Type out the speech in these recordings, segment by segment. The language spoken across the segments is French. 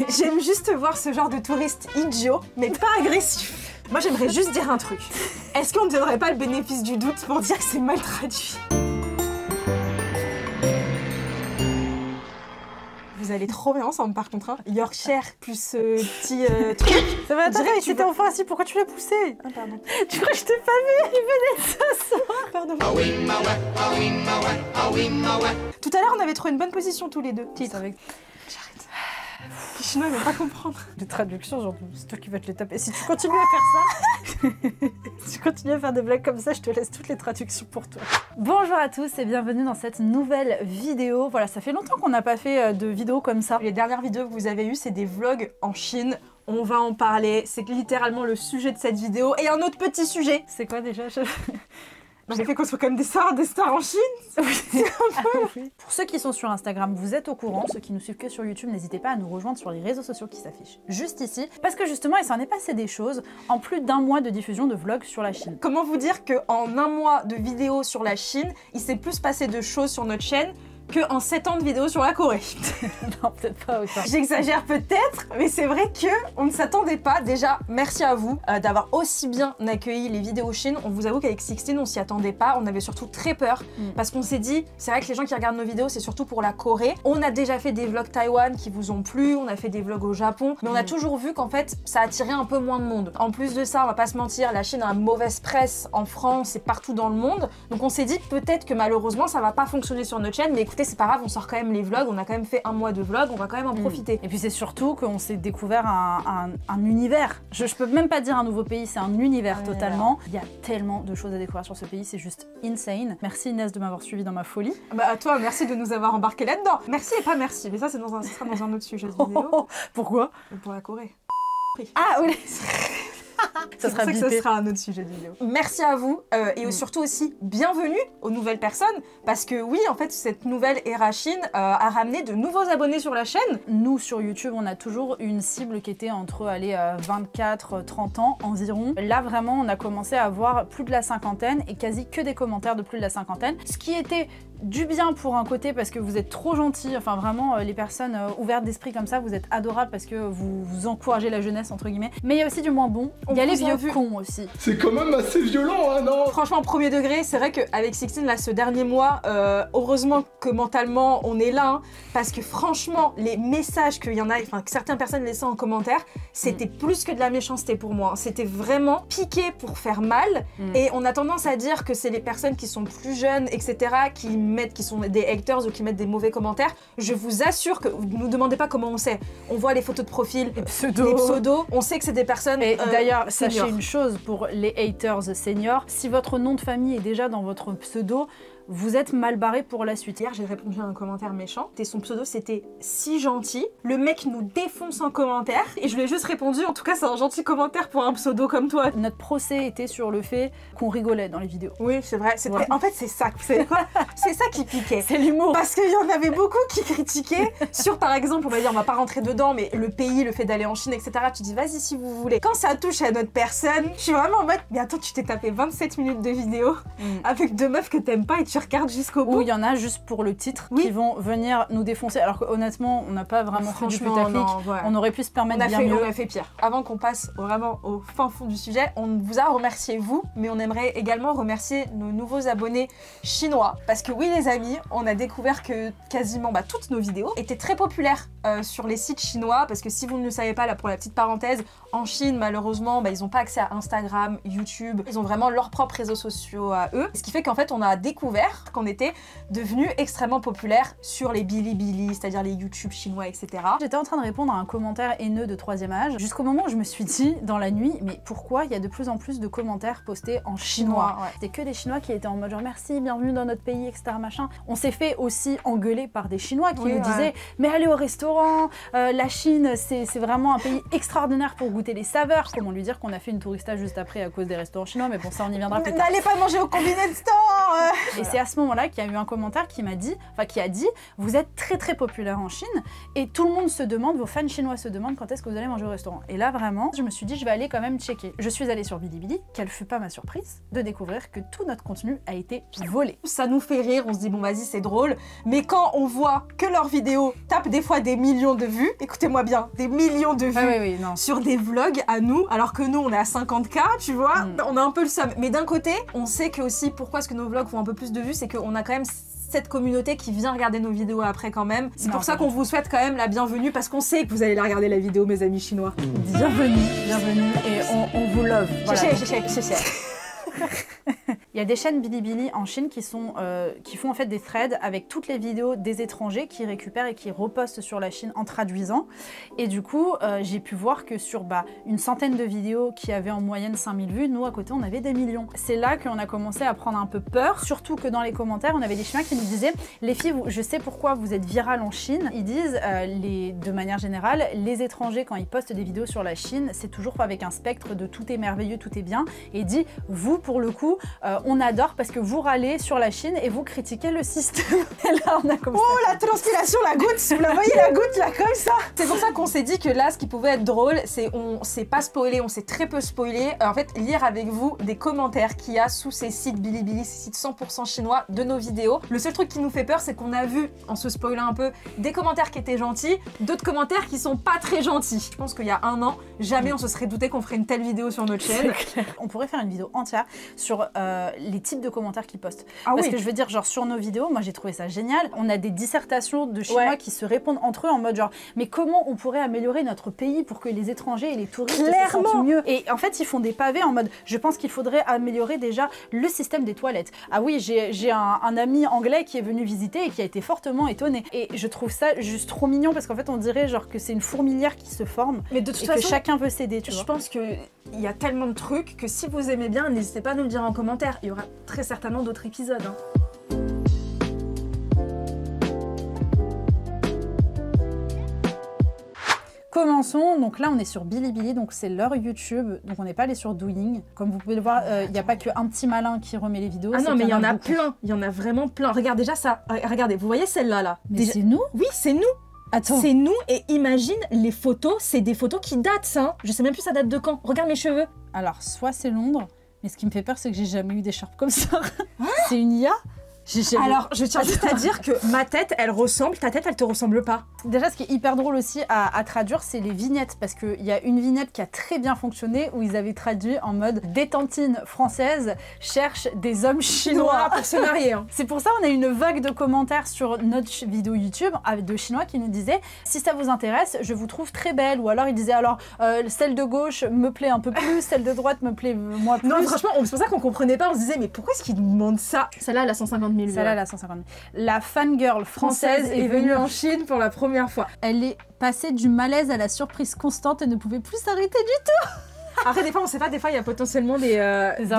J'aime juste voir ce genre de touristes idiots, mais pas agressifs. Moi, j'aimerais juste dire un truc. Est-ce qu'on ne donnerait pas le bénéfice du doute pour dire que c'est mal traduit? Vous allez trop bien ensemble par contre, hein. Yorkshire plus petit truc. Ça va, attends, tu c'était enfin assis, pourquoi tu l'as poussé? Ah pardon. Tu crois que je t'ai pas vu? Il venait de s'asseoir. Pardon. Tout à l'heure, on avait trouvé une bonne position tous les deux. Titre avec... J'arrête. Les Chinois ne vont pas comprendre. Les traductions, genre, c'est toi qui vas te les taper. Si tu continues à faire ça, si tu continues à faire des blagues comme ça, je te laisse toutes les traductions pour toi. Bonjour à tous et bienvenue dans cette nouvelle vidéo. Voilà, ça fait longtemps qu'on n'a pas fait de vidéo comme ça. Les dernières vidéos que vous avez eues, c'est des vlogs en Chine. On va en parler. C'est littéralement le sujet de cette vidéo. Et un autre petit sujet. C'est quoi déjà? J'ai fait qu'on soit comme des stars en Chine. Oui. Pour ceux qui sont sur Instagram, vous êtes au courant. Ceux qui nous suivent que sur YouTube, n'hésitez pas à nous rejoindre sur les réseaux sociaux qui s'affichent juste ici. Parce que justement, il s'en est passé des choses en plus d'un mois de diffusion de vlogs sur la Chine. Comment vous dire qu'en un mois de vidéos sur la Chine, il s'est plus passé de choses sur notre chaîne qu'en 7 ans de vidéos sur la Corée. Non, peut-être pas autant. J'exagère peut-être, mais c'est vrai qu'on ne s'attendait pas. Déjà, merci à vous d'avoir aussi bien accueilli les vidéos Chine. On vous avoue qu'avec Sixteen, on s'y attendait pas. On avait surtout très peur parce qu'on s'est dit, c'est vrai que les gens qui regardent nos vidéos, c'est surtout pour la Corée. On a déjà fait des vlogs Taïwan qui vous ont plu, on a fait des vlogs au Japon, mais on a toujours vu qu'en fait, ça attirait un peu moins de monde. En plus de ça, on va pas se mentir, la Chine a une mauvaise presse en France et partout dans le monde. Donc on s'est dit peut-être que malheureusement, ça va pas fonctionner sur notre chaîne, mais écoutez, c'est pas grave, on sort quand même les vlogs, on a quand même fait un mois de vlogs, on va quand même en profiter. Et puis c'est surtout qu'on s'est découvert un univers. Je peux même pas dire un nouveau pays, c'est un univers totalement. Il y a tellement de choses à découvrir sur ce pays, c'est juste insane. Merci Inès de m'avoir suivi dans ma folie. Bah à toi, merci de nous avoir embarqués là-dedans. Merci et pas merci, mais ça c'est ce sera dans un autre sujet de vidéo. Pourquoi? Pour la Corée. Ah oui. Ça sera que ce sera un autre sujet de vidéo. Merci à vous et surtout aussi bienvenue aux nouvelles personnes parce que oui, en fait, cette nouvelle ère Chine a ramené de nouveaux abonnés sur la chaîne. Nous, sur YouTube, on a toujours une cible qui était entre 24-30 ans environ. Là, vraiment, on a commencé à avoir plus de la cinquantaine et quasi que des commentaires de plus de la cinquantaine. Ce qui était du bien pour un côté parce que vous êtes trop gentils, enfin vraiment les personnes ouvertes d'esprit comme ça, vous êtes adorables parce que vous encouragez la jeunesse entre guillemets. Mais il y a aussi du moins bon, il y a les vieux cons aussi. C'est quand même assez violent, hein, non? Franchement, premier degré, c'est vrai qu'avec Sixteen, là, ce dernier mois, heureusement que mentalement on est là, hein, parce que franchement, les messages qu'il y en a, enfin que certaines personnes laissaient en commentaire, c'était plus que de la méchanceté pour moi. C'était vraiment piqué pour faire mal. Et on a tendance à dire que c'est les personnes qui sont plus jeunes, etc., qui sont des haters ou qui mettent des mauvais commentaires. Je vous assure que vous nous demandez pas comment on sait. On voit les photos de profil, les pseudos, on sait que c'est des personnes. Et d'ailleurs, sachez une chose pour les haters seniors, si votre nom de famille est déjà dans votre pseudo, vous êtes mal barré pour la suite. Hier, j'ai répondu à un commentaire méchant. Et son pseudo, c'était si gentil. Le mec nous défonce en commentaire. Et je lui ai juste répondu, en tout cas, c'est un gentil commentaire pour un pseudo comme toi. Notre procès était sur le fait qu'on rigolait dans les vidéos. Oui, c'est vrai. Voilà. En fait, c'est ça. C'est ça qui piquait. C'est l'humour. Parce qu'il y en avait beaucoup qui critiquaient sur, par exemple, on va dire, on va pas rentrer dedans, mais le pays, le fait d'aller en Chine, etc. Tu dis, vas-y si vous voulez. Quand ça touche à notre personne, je suis vraiment en mode, mais attends, tu t'es tapé 27 minutes de vidéo avec deux meufs que t'aimes pas et tu regardes jusqu'au bout. Ou il y en a juste pour le titre qui vont venir nous défoncer. Alors qu'honnêtement, on n'a pas vraiment fait du putaclic. On aurait pu se permettre bien mieux. On a fait pire. Avant qu'on passe vraiment au fin fond du sujet, on vous a remercié vous, mais on aimerait également remercier nos nouveaux abonnés chinois. Parce que oui les amis, on a découvert que quasiment toutes nos vidéos étaient très populaires sur les sites chinois. Parce que si vous ne le savez pas, là pour la petite parenthèse, en Chine malheureusement, ils n'ont pas accès à Instagram, YouTube. Ils ont vraiment leurs propres réseaux sociaux à eux. Ce qui fait qu'en fait, on a découvert qu'on était devenu extrêmement populaire sur les Bilibili, c'est-à-dire les YouTube chinois, etc. J'étais en train de répondre à un commentaire haineux de 3e âge, jusqu'au moment où je me suis dit, dans la nuit, mais pourquoi il y a de plus en plus de commentaires postés en chinois? C'était que des Chinois qui étaient en mode genre merci, bienvenue dans notre pays, etc. machin. On s'est fait aussi engueuler par des Chinois qui nous disaient mais allez au restaurant, la Chine c'est vraiment un pays extraordinaire pour goûter les saveurs. Comment lui dire qu'on a fait une tourista juste après à cause des restaurants chinois, mais bon ça on y viendra plus tard. N'allez pas manger au convenience store. Et c'est à ce moment-là qu'il y a eu un commentaire qui m'a dit, enfin qui a dit, vous êtes très très populaire en Chine et tout le monde se demande, vos fans chinois se demandent quand est-ce que vous allez manger au restaurant. Et là vraiment, je me suis dit je vais aller quand même checker. Je suis allée sur Bilibili, quelle fut pas ma surprise de découvrir que tout notre contenu a été volé. Ça nous fait rire, on se dit bon vas-y c'est drôle, mais quand on voit que leurs vidéos tapent des fois des millions de vues, écoutez-moi bien, des millions de vues sur des vlogs à nous, alors que nous on est à 50K, tu vois, on a un peu le seum. Mais d'un côté, on sait que aussi pourquoi est-ce que nos vlogs font un peu plus de vues, c'est qu'on a quand même cette communauté qui vient regarder nos vidéos après quand même. C'est pour ça qu'on vous souhaite quand même la bienvenue, parce qu'on sait que vous allez la regarder la vidéo, mes amis chinois. Bienvenue, et on vous love. Voilà. Il y a des chaînes Bilibili en Chine qui font en fait des threads avec toutes les vidéos des étrangers qui récupèrent et qui repostent sur la Chine en traduisant. Et du coup, j'ai pu voir que sur une centaine de vidéos qui avaient en moyenne 5000 vues, nous à côté on avait des millions. C'est là qu'on a commencé à prendre un peu peur, surtout que dans les commentaires, on avait des Chinois qui nous disaient « Les filles, je sais pourquoi vous êtes virales en Chine ». Ils disent, de manière générale, les étrangers quand ils postent des vidéos sur la Chine, c'est toujours avec un spectre de tout est merveilleux, tout est bien. Et il dit « Vous, pour le coup, on adore parce que vous râlez sur la Chine et vous critiquez le système. » Et là, on a commencé. Oh, la transpiration, la goutte. Vous la voyez, la goutte, là, comme ça. C'est pour ça qu'on s'est dit que là, ce qui pouvait être drôle, c'est on s'est pas spoilé, on s'est très peu spoilé. En fait, lire avec vous des commentaires qu'il y a sous ces sites Bilibili, ces sites 100% chinois de nos vidéos. Le seul truc qui nous fait peur, c'est qu'on a vu, en se spoilant un peu, des commentaires qui étaient gentils, d'autres commentaires qui sont pas très gentils. Je pense qu'il y a un an, jamais on se serait douté qu'on ferait une telle vidéo sur notre chaîne. On pourrait faire une vidéo entière sur les types de commentaires qu'ils postent. Parce que je veux dire, genre sur nos vidéos, moi j'ai trouvé ça génial. On a des dissertations de Chinois qui se répondent entre eux en mode genre, mais comment on pourrait améliorer notre pays pour que les étrangers et les touristes se sentent mieux. Et en fait, ils font des pavés en mode, je pense qu'il faudrait améliorer déjà le système des toilettes. Ah oui, j'ai un ami anglais qui est venu visiter et qui a été fortement étonné. Et je trouve ça juste trop mignon parce qu'en fait, on dirait genre que c'est une fourmilière qui se forme. Mais de toute façon, que chacun veut s'aider, tu vois. Je pense qu'il y a tellement de trucs que si vous aimez bien, n'hésitez pas à nous le dire en commentaire. Il y aura très certainement d'autres épisodes. Commençons, donc là on est sur Bilibili, donc c'est leur YouTube, donc on n'est pas allé sur Douyin. Comme vous pouvez le voir, il n'y a pas qu'un petit malin qui remet les vidéos. Ah non, mais il y en a plein, il y en a vraiment plein. Regarde déjà ça, regardez, vous voyez celle-là là. Mais c'est nous? Oui, c'est nous. Attends. C'est nous, et imagine les photos, c'est des photos qui datent ça, hein. Je sais même plus ça date de quand. Regarde mes cheveux. Alors, soit c'est Londres, mais ce qui me fait peur, c'est que j'ai jamais eu d'écharpe comme ça. C'est une IA? Alors, je tiens juste à dire que ma tête, elle ressemble, ta tête, elle te ressemble pas. Déjà, ce qui est hyper drôle aussi à traduire, c'est les vignettes, parce qu'il y a une vignette qui a très bien fonctionné, où ils avaient traduit en mode « Des tantines françaises cherchent des hommes chinois pour se marier. » C'est pour ça qu'on a une vague de commentaires sur notre vidéo YouTube avec de Chinois qui nous disaient « Si ça vous intéresse, je vous trouve très belle. » Ou alors ils disaient « Alors, celle de gauche me plaît un peu plus, celle de droite me plaît moins plus. » Non, franchement, c'est pour ça qu'on comprenait pas, on se disait « Mais pourquoi est-ce qu'ils nous demandent ça ?» Celle-là, elle a 150 000 vues. Celle-là, elle a 150 000. La fangirl française est venue en Chine pour la première fois. Elle est passée du malaise à la surprise constante et ne pouvait plus s'arrêter du tout. Après, des fois, on sait pas, des fois, il y a potentiellement des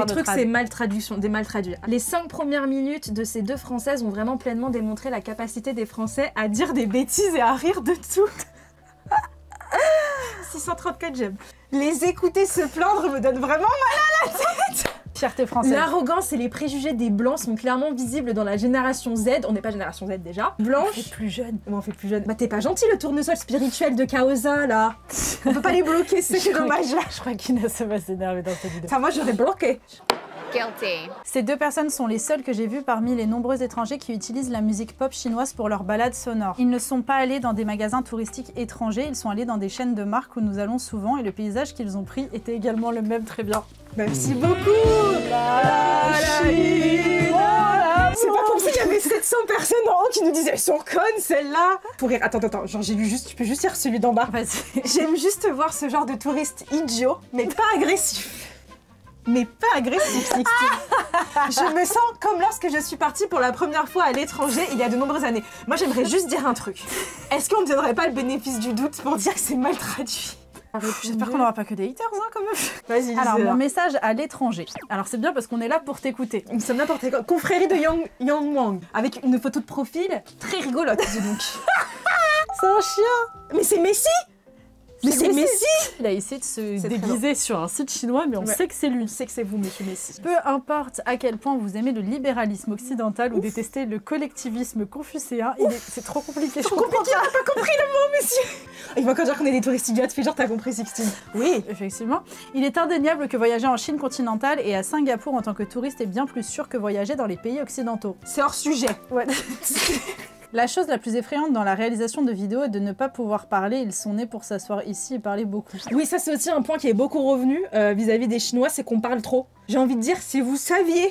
trucs, c'est mal traduction, des mal traduits. Les 5 premières minutes de ces deux Françaises ont vraiment pleinement démontré la capacité des Français à dire des bêtises et à rire de tout. 634 j'aime. Les écouter se plaindre me donne vraiment mal à la tête. Fierté française. L'arrogance et les préjugés des blancs sont clairement visibles dans la génération Z. On n'est pas génération Z déjà. Blanche. On fait plus jeune. On fait plus jeune. Bah t'es pas gentil le tournesol spirituel de Kaosa là. On peut pas les bloquer, c'est dommage là. Je crois qu'Inès va s'énerver dans cette vidéo. Enfin moi j'aurais bloqué. Guilty. Ces deux personnes sont les seules que j'ai vues parmi les nombreux étrangers qui utilisent la musique pop chinoise pour leurs balades sonores. Ils ne sont pas allés dans des magasins touristiques étrangers, ils sont allés dans des chaînes de marques où nous allons souvent et le paysage qu'ils ont pris était également le même. Très bien. Merci beaucoup. C'est pas comme s'il y avait 700 personnes en haut qui nous disaient elles sont connes celles-là. Pour rire, attends, genre j'ai lu juste, tu peux juste lire celui d'en bas. J'aime juste voir ce genre de touristes idiots, mais pas agressifs. Mais pas agressif, Sixtine. Je me sens comme lorsque je suis partie pour la première fois à l'étranger il y a de nombreuses années. Moi, j'aimerais juste dire un truc. Est-ce qu'on ne donnerait pas le bénéfice du doute pour dire que c'est mal traduit? J'espère qu'on n'aura pas que des haters, hein, quand même. Vas-y, alors, mon message à l'étranger. Alors, c'est bien parce qu'on est là pour t'écouter. Nous sommes n'importe quoi. Confrérie de Yang Wang, avec une photo de profil très rigolote, dis donc. C'est un chien. Mais c'est Messi. Mais c'est Messi. Il a essayé de se C'est déguiser sur un site chinois, mais on sait que c'est lui. On sait que c'est vous, monsieur Messi. Peu importe à quel point vous aimez le libéralisme occidental ou détestez le collectivisme confucéen, c'est trop compliqué. Trop compliqué, on n'a pas compris le mot, monsieur. Il va encore dire qu'on est des touristes idiots, fais genre t'as compris, Sixtine. Oui. Effectivement. Il est indéniable que voyager en Chine continentale et à Singapour en tant que touriste est bien plus sûr que voyager dans les pays occidentaux. C'est hors sujet. Ouais. La chose la plus effrayante dans la réalisation de vidéos est de ne pas pouvoir parler. Ils sont nés pour s'asseoir ici et parler beaucoup. Oui, ça c'est aussi un point qui est beaucoup revenu vis-à-vis des Chinois, c'est qu'on parle trop. J'ai envie de dire, si vous saviez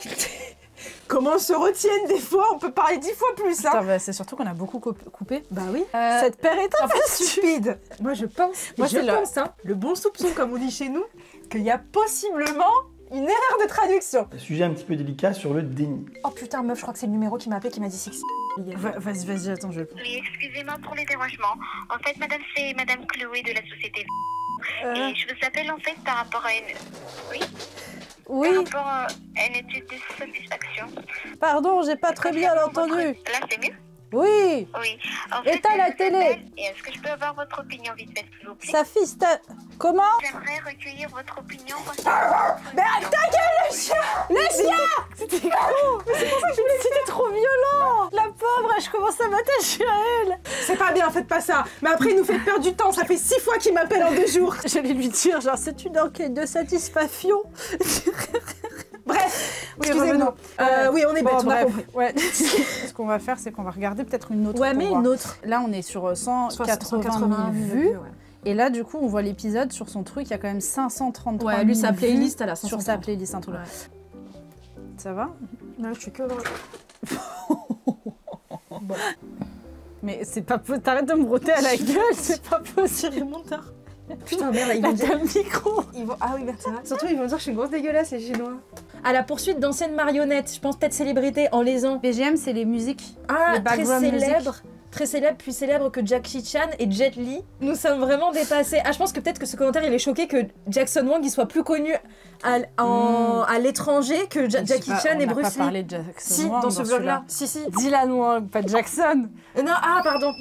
comment se retiennent des fois, on peut parler 10 fois plus. Hein. Putain, bah, c'est surtout qu'on a beaucoup coupé. Bah oui. Cette paire est un peu stupide. Moi je pense, le bon soupçon comme on dit chez nous, qu'il y a possiblement une erreur de traduction. Sujet un petit peu délicat sur le déni. Oh putain meuf, je crois que c'est le numéro qui m'a appelé qui m'a dit Six. Vas-y, attends, je vais... Oui, excusez-moi pour les dérangements. En fait, madame, c'est madame Chloé de la société. Et je vous appelle en fait par rapport à une... Oui, Par rapport à une étude de satisfaction. pardon, j'ai pas très bien entendu. Là, c'est mieux? Oui, Oui. En éteins je la vous télé. appelle, et est-ce que je peux avoir votre opinion vite fait, s'il vous plaît? sa fille, comment? J'aimerais recueillir votre opinion concernant... Mais ta gueule le chien. Le chien! C'était con! C'était trop violent! La pauvre, je commence à m'attacher à elle! C'est pas bien, faites pas ça. Mais après il nous fait perdre du temps, ça fait 6 fois qu'il m'appelle en 2 jours. J'allais lui dire, genre, c'est une enquête de satisfaction. Bref, Oui, excusez-nous. Oui, on est bête, on a bref, compris. ouais. Ce qu'on va faire, c'est qu'on va regarder peut-être une autre. Ouais, pour mais voir. une autre. Là, on est sur 180 000 vues. Ouais. Et là, du coup, on voit l'épisode sur son truc, il y a quand même 533 000 Ouais, lui, sa vues playlist, elle a sur 530. sa playlist, un truc. Ouais. Ça va? Non, je suis que... Bon. Mais c'est pas possible. T'arrêtes de me broter à la gueule, c'est pas possible. Putain, merde, ils vont Là, dire... t'as le micro. Ah oui, merde, ça va. Surtout, ils vont dire que je suis une grosse dégueulasse, les Chinois. À la poursuite d'anciennes marionnettes, je pense peut-être célébrités en les ans. BGM, c'est les musiques. Ah, Les très background célèbre. Très célèbre, plus célèbre que Jackie Chan et Jet Li. Nous sommes vraiment dépassés. Ah, je pense que peut-être que ce commentaire, il est choqué que Jackson Wang il soit plus connu à l'étranger que Jackie Chan et Bruce On n'a pas Lee. parlé de Jackson Si, Wang dans ce vlog-là. celui-là. Si, si. Dylan Wang, pas Jackson. Non, ah, pardon.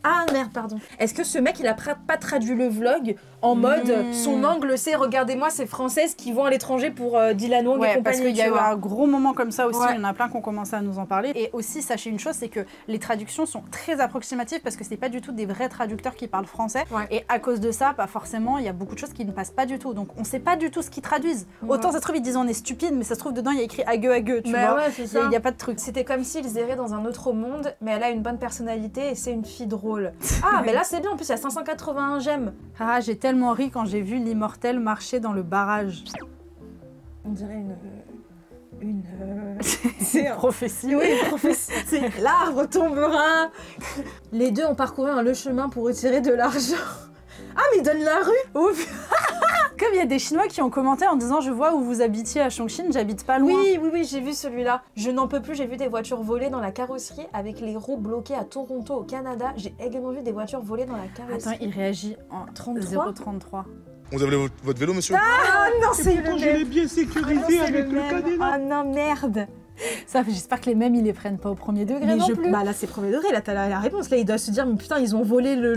Ah, merde, pardon. Est-ce que ce mec, il a pas traduit le vlog en mode son angle, c'est regardez-moi ces Françaises qui vont à l'étranger pour Dylan Wang et Ouais, compagnie. parce qu'il y a tu eu vois. un gros moment comme ça aussi, Ouais. il y en a plein qui ont commencé à nous en parler. Et aussi, sachez une chose, c'est que les traductions sont très approximatives parce que c'est pas du tout des vrais traducteurs qui parlent français. Ouais. Et à cause de ça, bah forcément, il y a beaucoup de choses qui ne passent pas du tout. Donc on sait pas du tout ce qu'ils traduisent. Ouais. Autant ça se trouve, ils disent on est stupide, mais ça se trouve dedans, il y a écrit agueux, tu Bah vois. ouais, c'est Il ça. y a pas de truc. C'était comme s'ils erraient dans un autre monde, mais elle a une bonne personnalité et c'est une fille drôle. Ah, mais là c'est bien, en plus il y a 581 j'aime. Ah, j'ai tellement ri quand j'ai vu l'immortel marcher dans le barrage. On dirait c'est un... Prophétie. Oui, prophétie. C'est l'arbre tombera. Les deux ont parcouru un long chemin pour retirer de l'argent. Ah, mais ils donnent la rue. Ouf. Comme il y a des Chinois qui ont commenté en disant je vois où vous habitiez à Chongqing, j'habite pas loin. Oui, j'ai vu celui-là. Je n'en peux plus, j'ai vu des voitures volées dans la carrosserie avec les roues bloquées à Toronto au Canada. J'ai également vu des voitures volées dans la carrosserie. Attends, il réagit en 33. 0,33. Vous avez votre vélo, monsieur? Ah non, c'est le Pourtant, je même. l'ai bien sécurisé avec le cadenas. Ah non, merde. Ça, j'espère que les mêmes, ils les prennent pas au premier degré non plus. Bah là, c'est premier degré, là, t'as la réponse. Là, il doit se dire, mais putain, ils ont volé le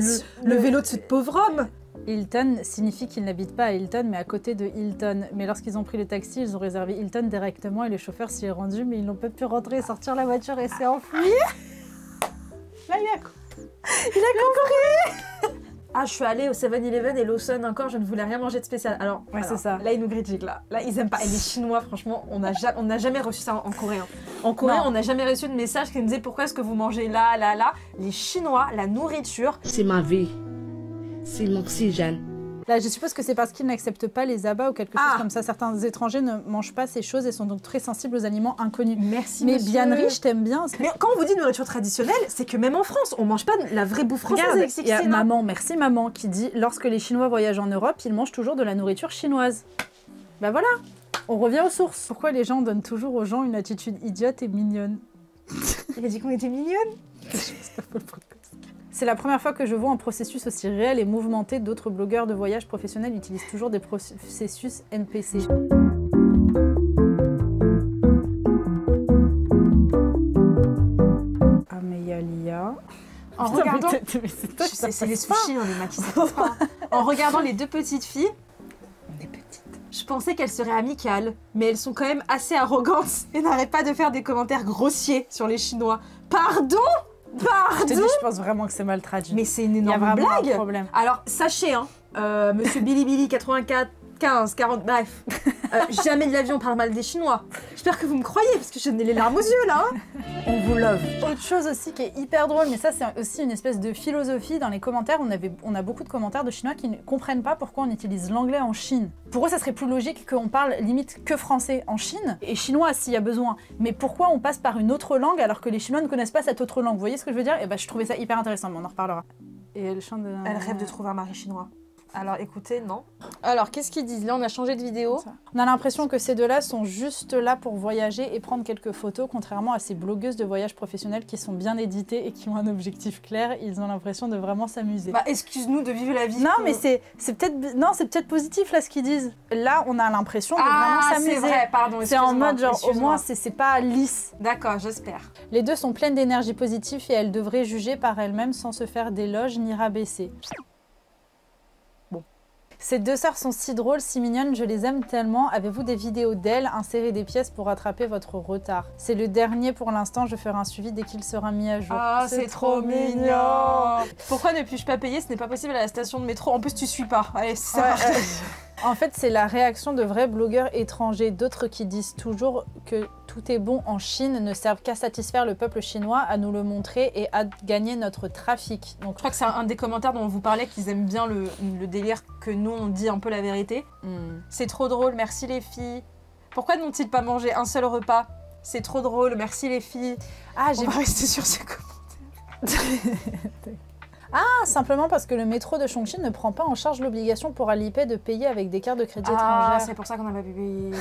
vélo de ce pauvre homme. Hilton signifie qu'ils n'habitent pas à Hilton, mais à côté de Hilton. Mais lorsqu'ils ont pris le taxi, ils ont réservé Hilton directement et le chauffeur s'y est rendu, mais ils n'ont pas pu rentrer et sortir la voiture et s'est enfui. Là, il a compris. Ah, je suis allée au 7-Eleven et Lawson encore, je ne voulais rien manger de spécial. Alors, Ouais, c'est ça. Là, ils nous critiquent, là. Là, ils aiment pas. Et les Chinois, franchement, on n'a jamais reçu ça en coréen. En coréen, Non. on n'a jamais reçu de message qui nous disait pourquoi est-ce que vous mangez là, là, là. Les Chinois, la nourriture. C'est ma vie. C'est mon oxygène. Là, je suppose que c'est parce qu'ils n'acceptent pas les abats ou quelque chose comme ça. Certains étrangers ne mangent pas ces choses et sont donc très sensibles aux aliments inconnus. Merci, Mais monsieur. bien riche, t'aimes bien. Mais quand on vous dit nourriture traditionnelle, c'est que même en France, on mange pas la vraie bouffe française Regarde, avec il y a Sixtine, hein. maman, merci maman, qui dit « Lorsque les Chinois voyagent en Europe, ils mangent toujours de la nourriture chinoise. » Bah voilà, on revient aux sources. Pourquoi les gens donnent toujours aux gens une attitude idiote et mignonne? Il a dit qu'on était mignonnes. C'est la première fois que je vois un processus aussi réel et mouvementé. D'autres blogueurs de voyage professionnels utilisent toujours des processus NPC. Amélia. En Putain, regardant... mais c'est toi, ça C'est les passe pas. sushis, hein, les maquis, ça passe pas. En regardant les deux petites filles, on est petites. Je pensais qu'elles seraient amicales, mais elles sont quand même assez arrogantes et n'arrêtent pas de faire des commentaires grossiers sur les Chinois. Pardon? Je te dis, je pense vraiment que c'est mal traduit. Mais c'est une il y a énorme vraiment blague. un problème. Alors sachez, hein, Monsieur Billy 84, 15, 40, bref, jamais de l'avion on parle mal des Chinois. J'espère que vous me croyez parce que je n'ai les larmes aux yeux là. Hein. On vous love. Autre chose aussi qui est hyper drôle, mais ça c'est aussi une espèce de philosophie dans les commentaires. On a beaucoup de commentaires de Chinois qui ne comprennent pas pourquoi on utilise l'anglais en Chine. Pour eux, ça serait plus logique qu'on parle limite que français en Chine et chinois s'il y a besoin. Mais pourquoi on passe par une autre langue alors que les Chinois ne connaissent pas cette autre langue? Vous voyez ce que je veux dire? Et ben je trouvais ça hyper intéressant, mais on en reparlera. Et elle chante de... Elle rêve de trouver un mari chinois. Alors écoutez, non. Alors qu'est-ce qu'ils disent? Là on a changé de vidéo. On a l'impression que ces deux-là sont juste là pour voyager et prendre quelques photos, contrairement à ces blogueuses de voyage professionnelles qui sont bien éditées et qui ont un objectif clair. Ils ont l'impression de vraiment s'amuser. Bah excuse-nous de vivre la vie. Non mais c'est peut-être positif là ce qu'ils disent. Là on a l'impression de vraiment s'amuser. C'est vrai, pardon. C'est en mode genre au moins c'est pas lisse. D'accord, j'espère. Les deux sont pleines d'énergie positive et elles devraient juger par elles-mêmes sans se faire d'éloges ni rabaisser. Ces deux sœurs sont si drôles, si mignonnes, je les aime tellement. Avez-vous des vidéos d'elles? Insérez des pièces pour rattraper votre retard. C'est le dernier pour l'instant, je ferai un suivi dès qu'il sera mis à jour. Ah, c'est trop mignon. Pourquoi ne puis-je pas payer? Ce n'est pas possible à la station de métro. En plus, tu suis pas. Allez, c'est ça. En fait, c'est la réaction de vrais blogueurs étrangers, d'autres qui disent toujours que tout est bon en Chine, ne servent qu'à satisfaire le peuple chinois, à nous le montrer et à gagner notre trafic. Donc, je crois que c'est un des commentaires dont on vous parlait, qu'ils aiment bien le délire que nous, on dit un peu la vérité. C'est trop drôle, merci les filles. Pourquoi n'ont-ils pas mangé un seul repas? C'est trop drôle, merci les filles. Ah, on va rester sur ces commentaires. Ah, simplement parce que le métro de Chongqing ne prend pas en charge l'obligation pour Alipay de payer avec des cartes de crédit étrangères. C'est pour ça qu'on n'a pas pu payer.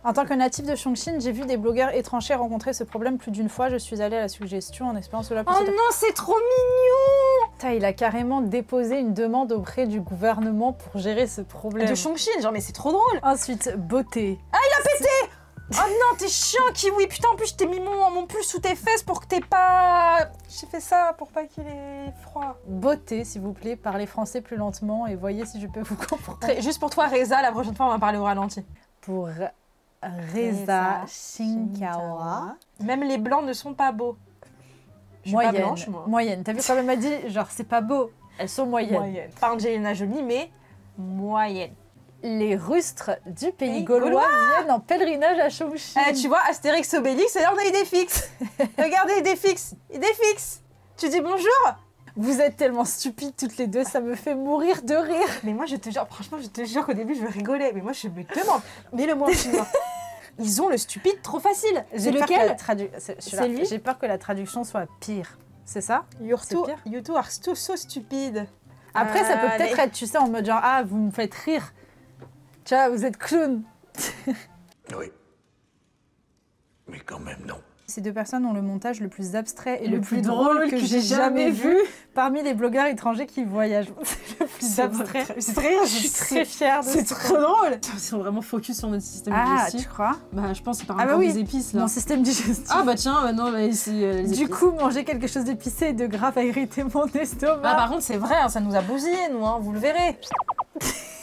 En tant que natif de Chongqing, j'ai vu des blogueurs étrangers rencontrer ce problème plus d'une fois. Je suis allée à la suggestion en espérant cela. Oh non, c'est trop mignon! Putain, il a carrément déposé une demande auprès du gouvernement pour gérer ce problème. De Chongqing, genre mais c'est trop drôle. Ensuite, beauté. Ah, il a pété! Oh non, t'es chiant, Kiwi! Putain, en plus, je t'ai mis mon pull sous tes fesses pour que t'aies pas... J'ai fait ça pour pas qu'il ait froid. Beauté, s'il vous plaît, parlez français plus lentement et voyez si je peux vous comprendre. Juste pour toi, Reza, la prochaine fois, on va parler au ralenti. Pour Reza Shinkawa. Même les blancs ne sont pas beaux. Je suis moyenne, pas blanche, moi. Moyenne. T'as vu quand même, elle m'a dit, genre, c'est pas beau. Elles sont moyennes. Moyenne. Pas Angelina Jolie, mais moyenne. Les rustres du pays gaulois viennent en pèlerinage à Chongqing. Tu vois, Astérix Obélix, et là on a Idéfix. Regardez, Idéfix. Idéfix. Tu dis bonjour? Vous êtes tellement stupides toutes les deux, ça me fait mourir de rire. Mais moi je te jure, franchement, je te jure qu'au début je rigolais, mais moi je me demande. Mais le moins chinois. Ils ont le stupide trop facile. C'est lequel? C'est lui. J'ai peur que la traduction soit pire. C'est ça? You two are so stupid. Après, ça peut peut-être être, tu sais, en mode genre, ah, vous me faites rire. Tu vois, vous êtes clown. Oui. Mais quand même, non. Ces deux personnes ont le montage le plus abstrait et le plus drôle que j'ai jamais vu parmi les blogueurs étrangers qui voyagent. C'est le plus abstrait. C'est très bien, je suis très fière de ça. C'est trop drôle. Ils sont vraiment focus sur notre système digestif. Ah, tu crois? Bah, je pense que c'est par rapport aux épices, là. Mon système digestif. Ah, bah tiens, non, mais c'est les épices. Du coup, manger quelque chose d'épicé et de grave a irrité mon estomac. Ah, par contre, c'est vrai, hein, ça nous a bousillé, nous, hein, vous le verrez.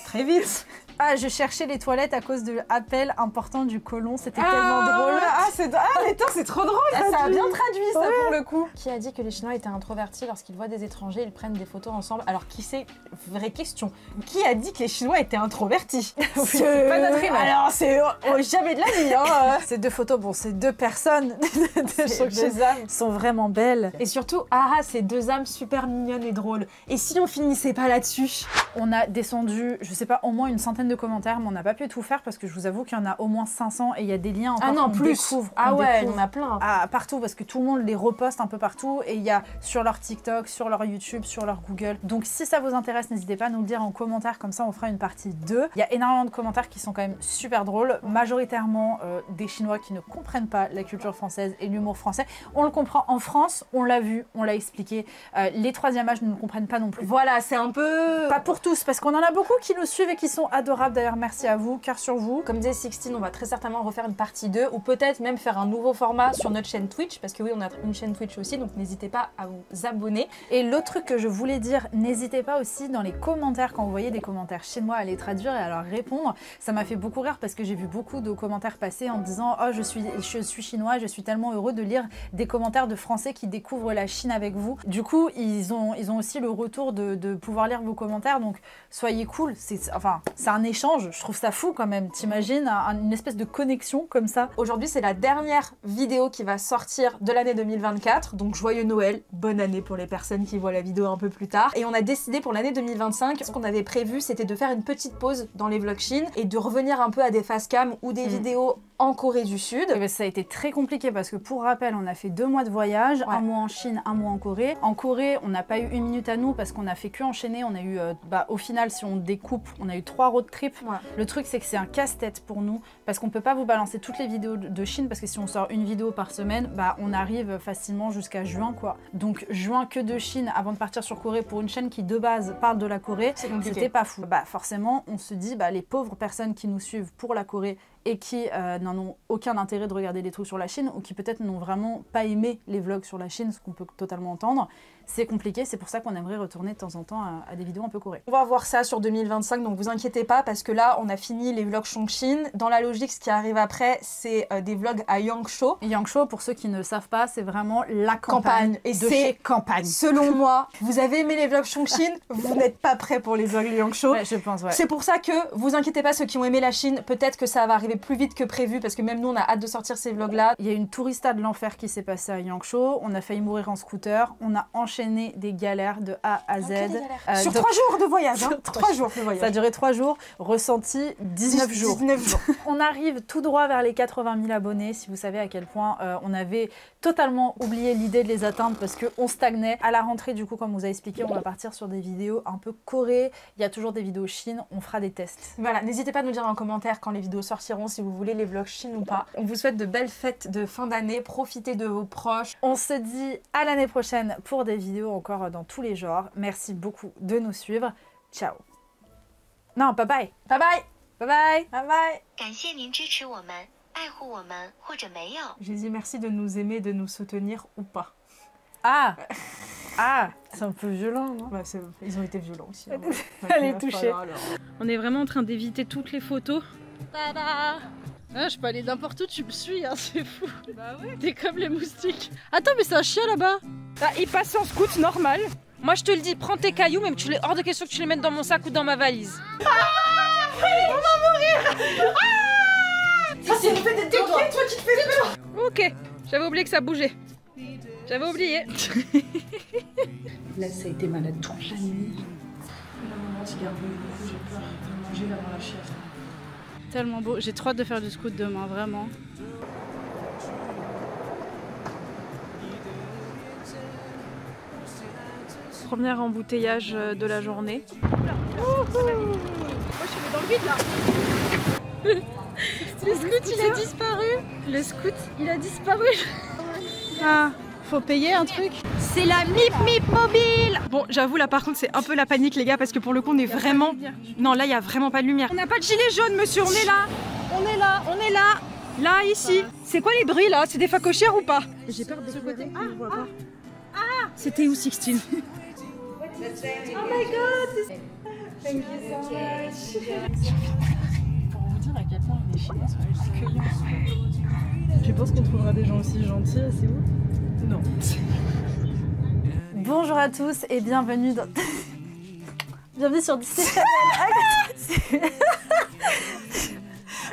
Très vite. Ah, je cherchais les toilettes à cause de l'appel important du côlon. C'était tellement drôle. Mais attends, c'est trop drôle. Ça a bien traduit, ça, ouais. pour le coup. Qui a dit que les Chinois étaient introvertis lorsqu'ils voient des étrangers, ils prennent des photos ensemble? Alors, qui c'est? Vraie question. Qui a dit que les Chinois étaient introvertis? C'est pas notre image. Alors, c'est jamais de la vie. Hein. Ces deux photos, bon, ces deux personnes deux âmes sont vraiment belles. Et surtout, ces deux âmes super mignonnes et drôles. Et si on finissait pas là-dessus? On a descendu, je sais pas, au moins une centaine de commentaires, mais on n'a pas pu tout faire parce que je vous avoue qu'il y en a au moins 500 et il y a des liens encore qu'on découvre. Ah ouais, il y en a plein. Partout, parce que tout le monde les reposte un peu partout et il y a sur leur TikTok, sur leur YouTube, sur leur Google. Donc si ça vous intéresse, n'hésitez pas à nous le dire en commentaire, comme ça on fera une partie 2. Il y a énormément de commentaires qui sont quand même super drôles, majoritairement des Chinois qui ne comprennent pas la culture française et l'humour français. On le comprend en France, on l'a vu, on l'a expliqué. Les troisième âges ne le comprennent pas non plus. Voilà, c'est un peu... Pas pour tous, parce qu'on en a beaucoup qui nous suivent et qui sont adorables. adorable d'ailleurs, merci à vous, cœur sur vous. Comme disait Sixtine, on va très certainement refaire une partie 2 ou peut-être même faire un nouveau format sur notre chaîne Twitch parce que oui, on a une chaîne Twitch aussi, donc n'hésitez pas à vous abonner. Et l'autre truc que je voulais dire, n'hésitez pas aussi dans les commentaires, quand vous voyez des commentaires chinois, à les traduire et à leur répondre. Ça m'a fait beaucoup rire parce que j'ai vu beaucoup de commentaires passer en disant « Oh, je suis chinois, je suis tellement heureux de lire des commentaires de Français qui découvrent la Chine avec vous. » Du coup, ils ont aussi le retour de pouvoir lire vos commentaires, donc soyez cool. C'est un échange, je trouve ça fou quand même. T'imagines une espèce de connexion comme ça. Aujourd'hui, c'est la dernière vidéo qui va sortir de l'année 2024, donc joyeux Noël, bonne année pour les personnes qui voient la vidéo un peu plus tard. Et on a décidé pour l'année 2025, ce qu'on avait prévu, c'était de faire une petite pause dans les vlogs Chine et de revenir un peu à des facecam ou des vidéos en Corée du Sud. Et ben, ça a été très compliqué parce que pour rappel, on a fait 2 mois de voyage, un mois en Chine, un mois en Corée. En Corée, on n'a pas eu une minute à nous parce qu'on a fait que enchaîner. On a eu, au final, si on découpe, on a eu 3 road trips. Ouais. Le truc, c'est que c'est un casse-tête pour nous parce qu'on peut pas vous balancer toutes les vidéos de Chine parce que si on sort une vidéo par semaine, on arrive facilement jusqu'à juin, quoi. Donc juin que de Chine avant de partir sur Corée pour une chaîne qui de base parle de la Corée, c'était pas fou. Forcément, on se dit, les pauvres personnes qui nous suivent pour la Corée et qui n'en ont aucun intérêt de regarder des trucs sur la Chine ou qui peut-être n'ont vraiment pas aimé les vlogs sur la Chine, ce qu'on peut totalement entendre, c'est compliqué. C'est pour ça qu'on aimerait retourner de temps en temps à des vidéos un peu corées. On va voir ça sur 2025, donc vous inquiétez pas parce que là, on a fini les vlogs Chongqing. Dans la logique, ce qui arrive après, c'est des vlogs à Yangshuo. Yangshuo, pour ceux qui ne le savent pas, c'est vraiment la campagne et de chez Campagne. Selon moi, vous avez aimé les vlogs Chongqing, vous n'êtes pas prêts pour les vlogs Yangshuo. Ouais, je pense, ouais. C'est pour ça que vous inquiétez pas, ceux qui ont aimé la Chine, peut-être que ça va arriver plus vite que prévu parce que même nous, on a hâte de sortir ces vlogs-là. Il y a une tourista de l'enfer qui s'est passée à Yangshuo. On a failli mourir en scooter. On a enchaîné des galères de A à Z. Sur 3 jours de voyage, hein. 3 jours de voyage. Ça a duré 3 jours, ressenti 19 jours. 19 jours. On arrive tout droit vers les 80 000 abonnés, si vous savez à quel point on avait totalement oublié l'idée de les atteindre parce qu'on stagnait. À la rentrée, du coup, comme on vous a expliqué, on va partir sur des vidéos un peu Corée. Il y a toujours des vidéos Chine, on fera des tests. Voilà, n'hésitez pas à nous dire en commentaire quand les vidéos sortiront, si vous voulez les vlogs Chine ou pas. On vous souhaite de belles fêtes de fin d'année, profitez de vos proches. On se dit à l'année prochaine pour des vidéos encore dans tous les genres. Merci beaucoup de nous suivre. Ciao. Non, bye bye. Bye bye. Bye bye. Bye bye. 感谢您支持我们，爱护我们或者没有。 J'ai dit merci de nous aimer, de nous soutenir ou pas. Ah, c'est un peu violent, non? Ils ont été violents aussi. Hein. Elle est touchée. On est vraiment en train d'éviter toutes les photos. Tada! Ah, je peux aller n'importe où, tu me suis, hein, c'est fou. Bah ouais. T'es comme les moustiques. Attends, mais c'est un chien là-bas. Ah, il passe en scout, normal. Moi, je te le dis, prends tes cailloux, même tu les hors de question que tu les mettes dans mon sac ou dans ma valise. Ah, on va mourir. Ah, c'est une fête de toi qui te fais peur. Ok, j'avais oublié que ça bougeait. J'avais oublié. Là, ça a été malade toute la nuit. J'ai peur. La chiasse. Tellement beau. J'ai trop hâte de faire du scout demain, vraiment. Premier embouteillage de la journée. Moi, je suis dans le vide là. Le scout, il a disparu. Le scout, il a disparu. Ah, faut payer un truc. C'est la Mip mobile. Bon, j'avoue là par contre c'est un peu la panique les gars parce que pour le coup on est vraiment... Non là il y a vraiment pas de lumière. On n'a pas de gilet jaune monsieur, on est là. On est là. Là, ici. C'est quoi les bruits là? C'est des phacochères ou pas? J'ai peur de ce côté. C'était où Sixtine? Oh my god. Thank you so much. Pour vous dire à quel point les Chinois sont accueillants. Je pense qu'on trouvera des gens aussi gentils, c'est où? Non. Bonjour à tous et bienvenue dans... bienvenue sur Disney Channel.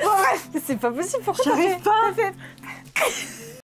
Bon bref, c'est pas possible pour toi. J'arrive pas.